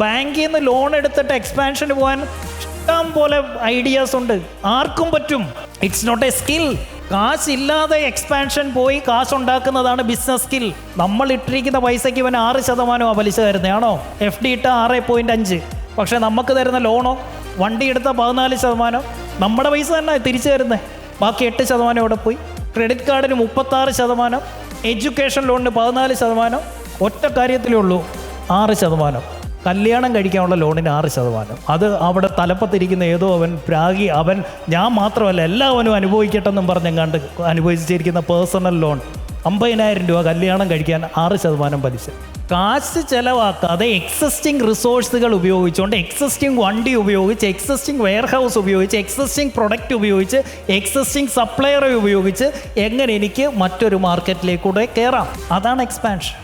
ബാങ്കിൽ നിന്ന് ലോൺ എടുത്തിട്ട് എക്സ്പാൻഷന് പോകാൻ ഇഷ്ടം പോലെ ഐഡിയാസ് ഉണ്ട്, ആർക്കും പറ്റും. It's not a skill. കാശില്ലാതെ എക്സ്പാൻഷൻ പോയി കാശുണ്ടാക്കുന്നതാണ് ബിസിനസ് സ്കിൽ. നമ്മൾ ഇട്ടിരിക്കുന്ന പൈസയ്ക്ക് ഇവൻ 6% പലിശ തരുന്നതാണോ? FD ഇട്ട 6.5, പക്ഷേ നമുക്ക് തരുന്ന ലോണോ? വണ്ടി എടുത്ത 14%, നമ്മുടെ പൈസ തന്നെ തിരിച്ചു തരുന്നത്. ബാക്കി 8% ഇവിടെ പോയി. ക്രെഡിറ്റ് കാർഡിന് 36%, എഡ്യൂക്കേഷൻ ലോണിന് 14%. ഒറ്റ കാര്യത്തിലേ ഉള്ളൂ 6%. കല്യാണം കഴിക്കാനുള്ള ലോണിന് 6%. അത് അവിടെ തലപ്പത്തിരിക്കുന്ന ഏതോ അവൻ പ്രാഗി, അവൻ ഞാൻ മാത്രമല്ല എല്ലാവനും അനുഭവിക്കട്ടെന്നും പറഞ്ഞെങ്ങാണ്ട് അനുഭവിച്ചിരിക്കുന്ന പേഴ്സണൽ ലോൺ 50,000 രൂപ കല്യാണം കഴിക്കാൻ 6% പലിശ. കാശ് ചിലവാക്കാതെ എക്സിസ്റ്റിംഗ് റിസോഴ്സുകൾ ഉപയോഗിച്ചുകൊണ്ട്, എക്സിസ്റ്റിംഗ് വണ്ടി ഉപയോഗിച്ച്, എക്സിസ്റ്റിംഗ് വെയർഹൗസ് ഉപയോഗിച്ച്, എക്സിസ്റ്റിംഗ് പ്രൊഡക്റ്റ് ഉപയോഗിച്ച്, എക്സിസ്റ്റിംഗ് സപ്ലയറെ ഉപയോഗിച്ച് എങ്ങനെ എനിക്ക് മറ്റൊരു മാർക്കറ്റിലേക്കൂടെ കയറാം, അതാണ് എക്സ്പാൻഷൻ.